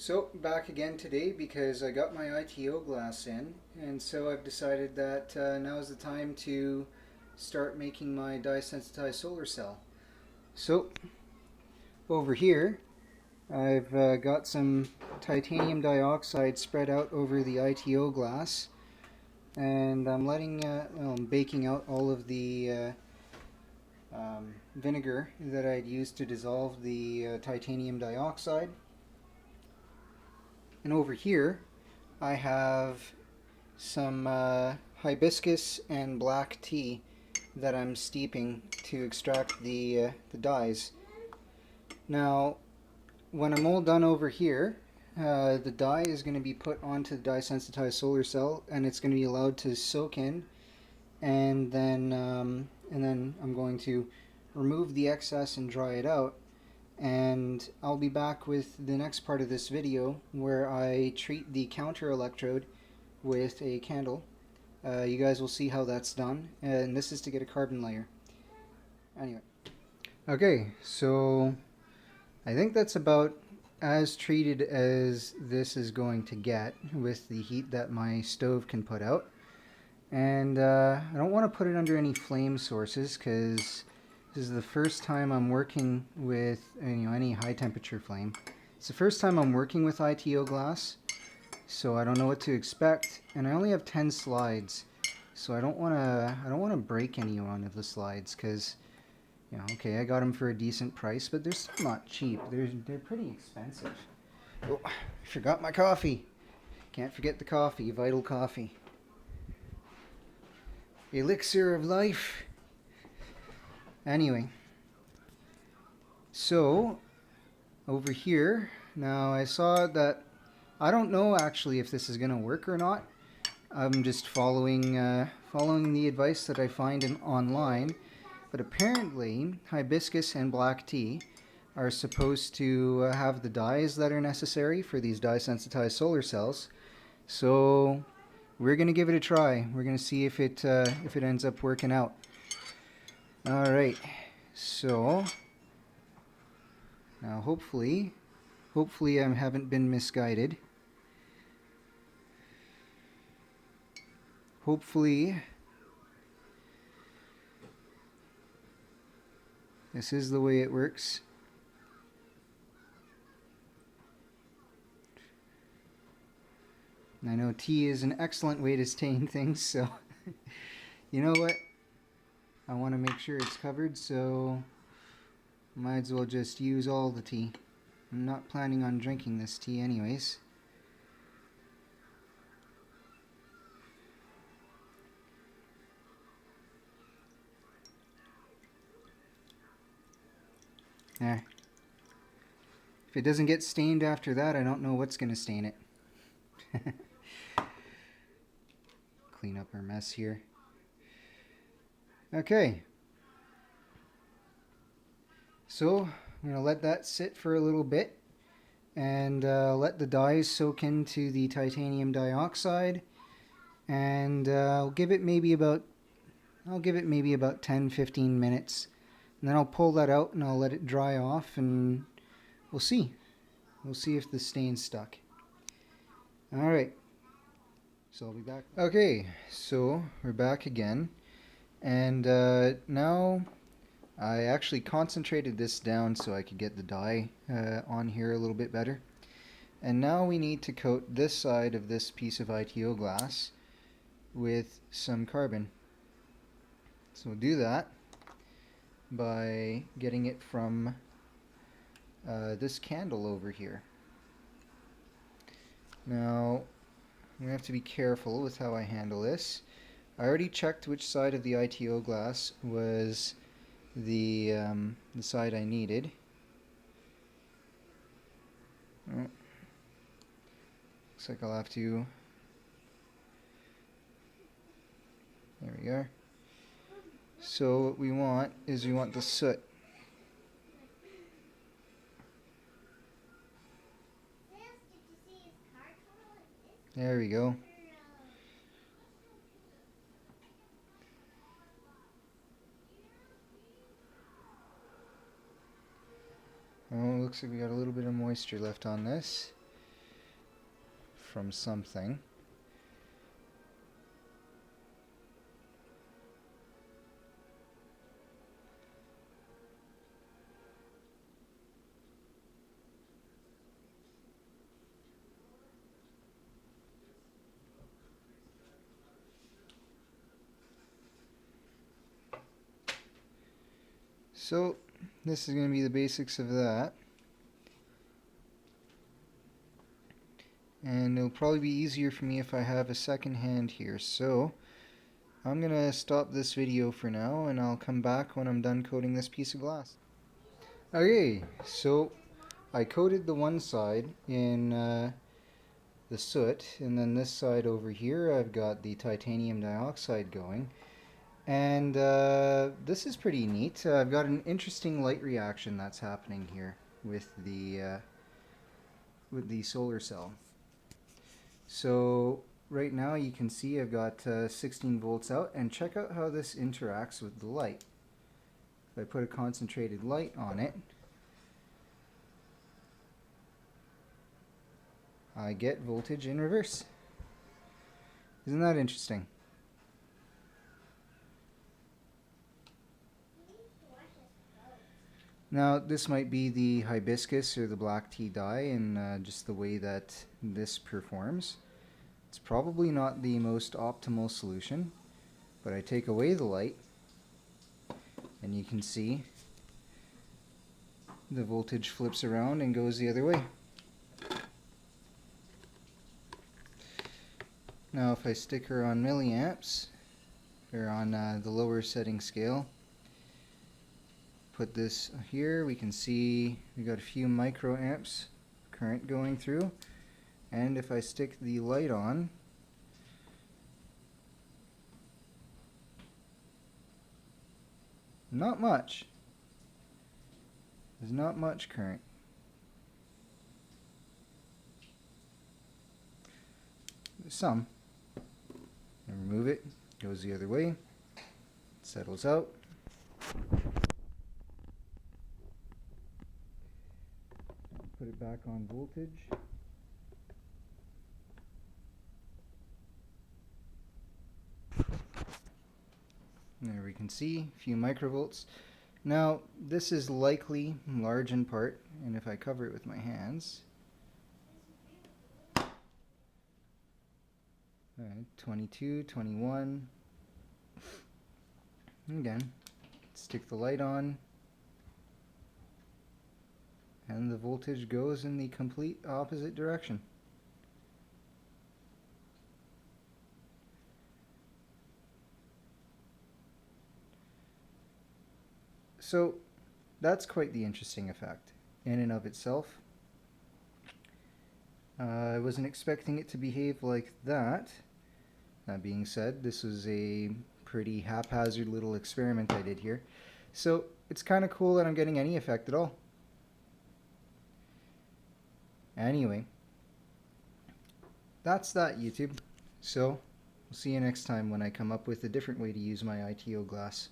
So back again today because I got my ITO glass in, and so I've decided that now is the time to start making my dye-sensitized solar cell. So over here I've got some titanium dioxide spread out over the ITO glass, and I'm baking out all of the vinegar that I'd used to dissolve the titanium dioxide. And over here I have some hibiscus and black tea that I'm steeping to extract the dyes. Now, when I'm all done over here, the dye is going to be put onto the dye-sensitized solar cell, and it's going to be allowed to soak in, and then I'm going to remove the excess and dry it out. And I'll be back with the next part of this video where I treat the counter electrode with a candle. You guys will see how that's done, and this is to get a carbon layer. Anyway. Okay, so I think that's about as treated as this is going to get with the heat that my stove can put out. And I don't want to put it under any flame sources because this is the first time I'm working with any high temperature flame. It's the first time I'm working with ITO glass, so I don't know what to expect, and I only have 10 slides, so I don't want to break any one of the slides because okay, I got them for a decent price, but they're still not cheap. They're pretty expensive. Oh, I forgot my coffee. Can't forget the coffee, vital coffee. Elixir of life. Anyway, so over here, now I saw that, I don't know actually if this is going to work or not. I'm just following the advice that I find online, but apparently hibiscus and black tea are supposed to have the dyes that are necessary for these dye-sensitized solar cells. So we're going to give it a try. We're going to see if it ends up working out. Alright, so now hopefully I haven't been misguided. Hopefully this is the way it works. I know tea is an excellent way to stain things, so you know what? I want to make sure it's covered, so might as well just use all the tea. I'm not planning on drinking this tea anyways. There. If it doesn't get stained after that, I don't know what's going to stain it. Clean up our mess here. Okay. So I'm going to let that sit for a little bit and let the dyes soak into the titanium dioxide, and I'll give it maybe about 10-15 minutes, and then I'll pull that out and I'll let it dry off, and we'll see if the stain's stuck. Alright, so I'll be back. Okay, so we're back again, and now I actually concentrated this down so I could get the dye on here a little bit better. And now we need to coat this side of this piece of ITO glass with some carbon. So we'll do that by getting it from this candle over here. Now I'm going to have to be careful with how I handle this. I already checked which side of the ITO glass was the side I needed. Oh. Looks like I'll have to. There we are. So what we want is the soot. There we go. Oh, looks like we got a little bit of moisture left on this. from something. So this is going to be the basics of that. And it'll probably be easier for me if I have a second hand here. So I'm going to stop this video for now, and I'll come back when I'm done coating this piece of glass. Okay, so I coated the one side in the soot, and then this side over here I've got the titanium dioxide going. And this is pretty neat. I've got an interesting light reaction that's happening here with the solar cell. So right now you can see I've got 16 volts out, and check out how this interacts with the light. If I put a concentrated light on it, I get voltage in reverse. Isn't that interesting? Now this might be the hibiscus or the black tea dye, and just the way that this performs. It's probably not the most optimal solution, but I take away the light and you can see the voltage flips around and goes the other way. Now if I stick her on milliamps, or on the lower setting scale, put this here, we can see we got a few microamps current going through, and if I stick the light on, not much. There's not much current. There's some. And remove it, goes the other way, settles out. Put it back on voltage. There we can see a few microvolts. Now this is likely large in part, and if I cover it with my hands, 22, 21. Again, stick the light on, and the voltage goes in the complete opposite direction. So that's quite the interesting effect in and of itself. I wasn't expecting it to behave like that. That being said, this was a pretty haphazard little experiment I did here. So it's kind of cool that I'm getting any effect at all. Anyway, that's that, YouTube. So we'll see you next time when I come up with a different way to use my ITO glass.